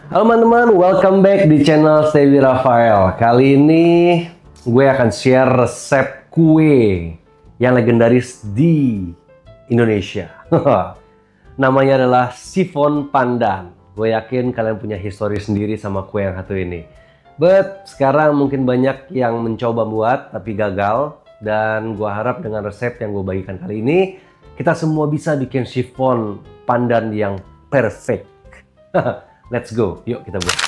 Halo teman-teman, welcome back di channel Stewie Rafael. Kali ini gue akan share resep kue yang legendaris di Indonesia. Namanya adalah sifon pandan. Gue yakin kalian punya histori sendiri sama kue yang satu ini. But sekarang mungkin banyak yang mencoba buat tapi gagal. Dan gue harap dengan resep yang gue bagikan kali ini, kita semua bisa bikin sifon pandan yang perfect. Let's go, yuk kita buat.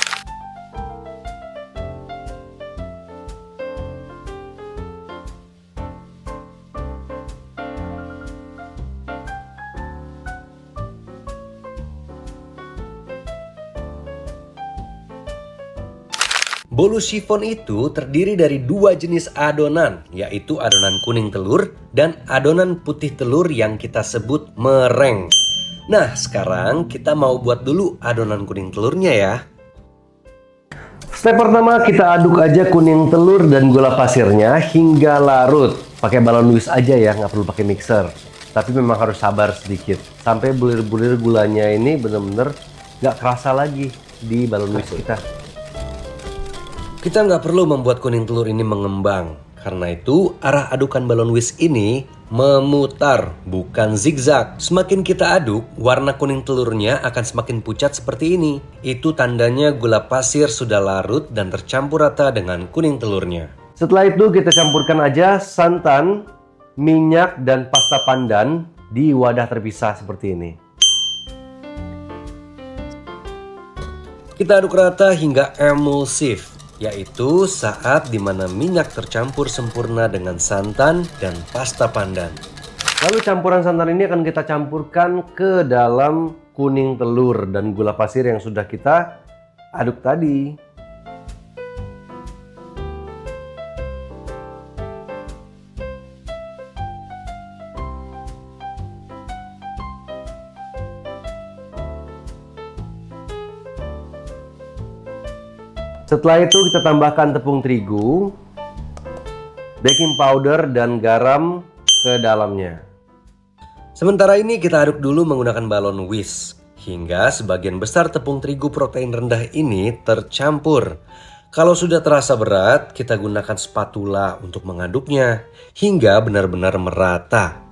Bolu sifon itu terdiri dari dua jenis adonan, yaitu adonan kuning telur dan adonan putih telur yang kita sebut mereng. Nah, sekarang kita mau buat dulu adonan kuning telurnya ya. Step pertama, kita aduk aja kuning telur dan gula pasirnya hingga larut. Pakai balon whisk aja ya, nggak perlu pakai mixer. Tapi memang harus sabar sedikit. Sampai bulir-bulir gulanya ini bener-bener nggak kerasa lagi di balon whisk kita. Kita nggak perlu membuat kuning telur ini mengembang. Karena itu, arah adukan balon whisk ini memutar, bukan zigzag. Semakin kita aduk, warna kuning telurnya akan semakin pucat seperti ini. Itu tandanya gula pasir sudah larut dan tercampur rata dengan kuning telurnya. Setelah itu kita campurkan aja santan, minyak, dan pasta pandan di wadah terpisah seperti ini. Kita aduk rata hingga emulsif, yaitu saat dimana minyak tercampur sempurna dengan santan dan pasta pandan. Lalu campuran santan ini akan kita campurkan ke dalam kuning telur dan gula pasir yang sudah kita aduk tadi. Setelah itu kita tambahkan tepung terigu, baking powder, dan garam ke dalamnya. Sementara ini kita aduk dulu menggunakan balon whisk hingga sebagian besar tepung terigu protein rendah ini tercampur. Kalau sudah terasa berat, kita gunakan spatula untuk mengaduknya hingga benar-benar merata.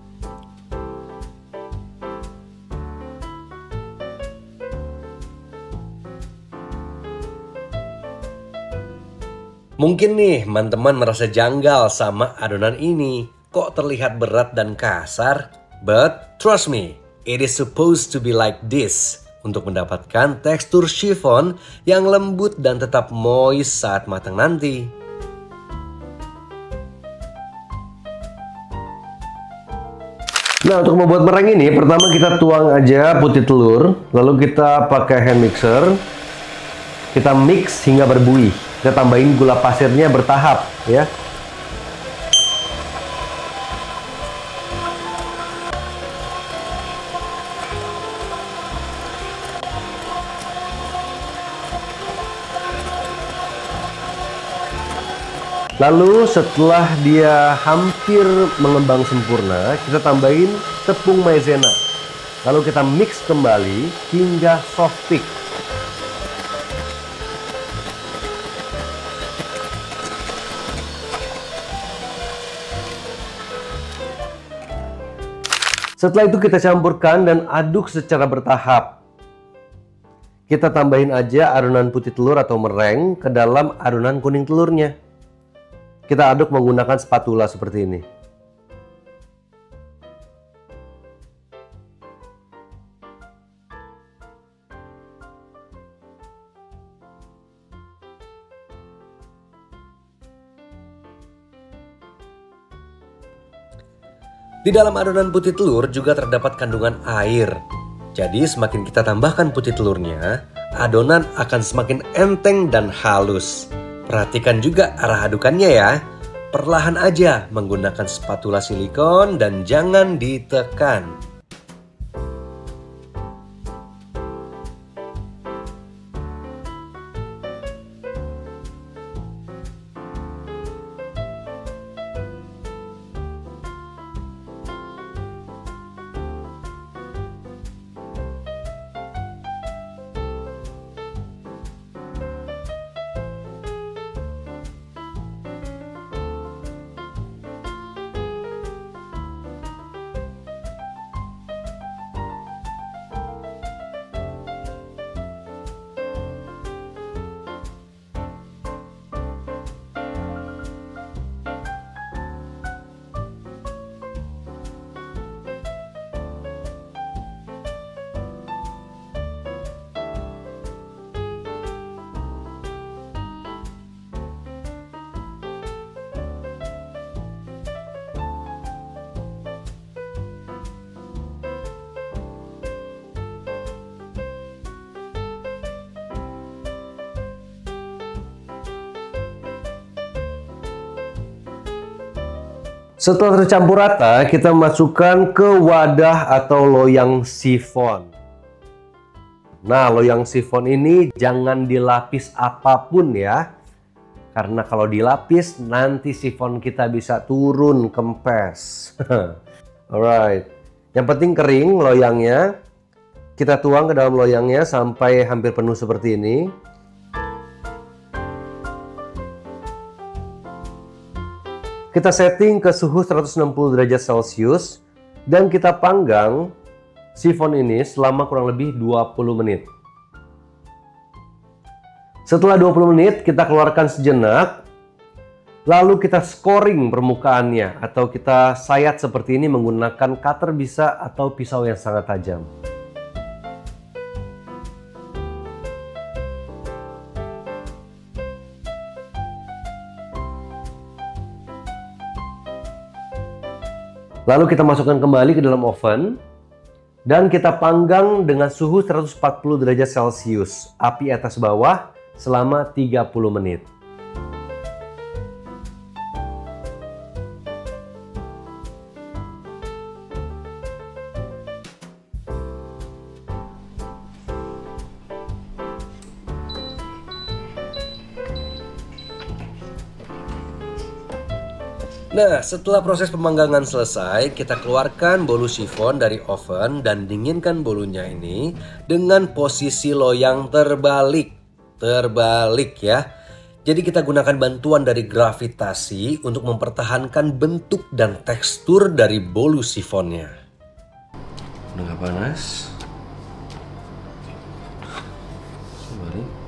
Mungkin nih teman-teman merasa janggal sama adonan ini. Kok terlihat berat dan kasar? But trust me, it is supposed to be like this. Untuk mendapatkan tekstur chiffon yang lembut dan tetap moist saat matang nanti. Nah, untuk membuat mereng ini, pertama kita tuang aja putih telur. Lalu kita pakai hand mixer. Kita mix hingga berbuih. Kita tambahin gula pasirnya bertahap ya. Lalu setelah dia hampir mengembang sempurna, kita tambahin tepung maizena. Lalu kita mix kembali hingga soft peak. Setelah itu kita campurkan dan aduk secara bertahap. Kita tambahin aja adonan putih telur atau mereng ke dalam adonan kuning telurnya. Kita aduk menggunakan spatula seperti ini. Di dalam adonan putih telur juga terdapat kandungan air. Jadi semakin kita tambahkan putih telurnya, adonan akan semakin enteng dan halus. Perhatikan juga arah adukannya ya. Perlahan aja menggunakan spatula silikon dan jangan ditekan. Setelah tercampur rata, kita masukkan ke wadah atau loyang sifon. Nah, loyang sifon ini jangan dilapis apapun ya. Karena kalau dilapis, nanti sifon kita bisa turun kempes. Alright. Yang penting kering loyangnya. Kita tuang ke dalam loyangnya sampai hampir penuh seperti ini. Kita setting ke suhu 160 derajat Celcius dan kita panggang sifon ini selama kurang lebih 20 menit. Setelah 20 menit kita keluarkan sejenak, lalu kita scoring permukaannya atau kita sayat seperti ini menggunakan cutter bisa atau pisau yang sangat tajam. Lalu kita masukkan kembali ke dalam oven dan kita panggang dengan suhu 140 derajat Celcius, api atas bawah selama 30 menit. Nah, setelah proses pemanggangan selesai, kita keluarkan bolu sifon dari oven dan dinginkan bolunya ini dengan posisi loyang terbalik. Terbalik ya. Jadi kita gunakan bantuan dari gravitasi untuk mempertahankan bentuk dan tekstur dari bolu sifonnya. Udah gak panas? Kembali.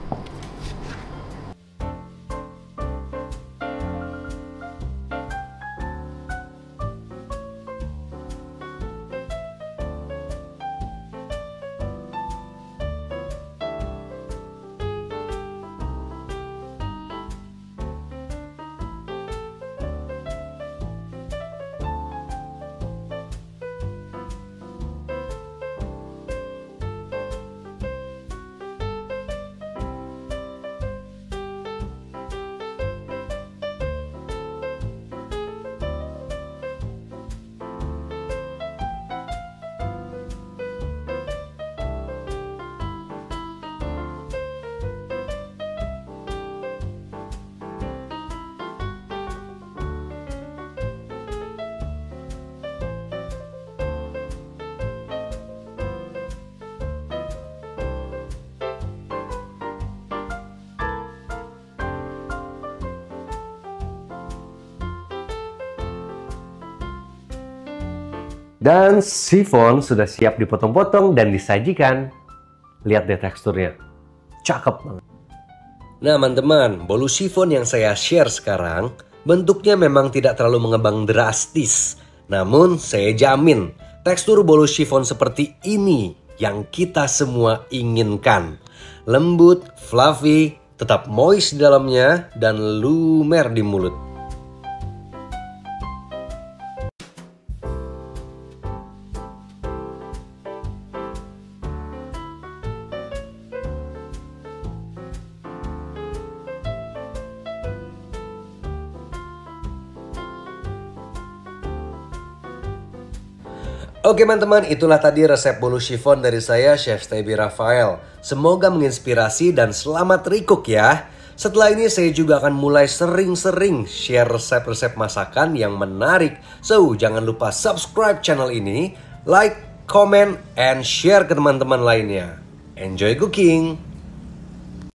Dan sifon sudah siap dipotong-potong dan disajikan. Lihat deh teksturnya. Cakep banget. Nah teman-teman, bolu sifon yang saya share sekarang bentuknya memang tidak terlalu mengembang drastis. Namun saya jamin tekstur bolu sifon seperti ini yang kita semua inginkan. Lembut, fluffy, tetap moist di dalamnya dan lumer di mulut. Oke teman-teman, itulah tadi resep bolu chiffon dari saya, Chef Steby Rafael. Semoga menginspirasi dan selamat recook ya. Setelah ini saya juga akan mulai sering-sering share resep-resep masakan yang menarik. So, jangan lupa subscribe channel ini, like, comment, and share ke teman-teman lainnya. Enjoy cooking!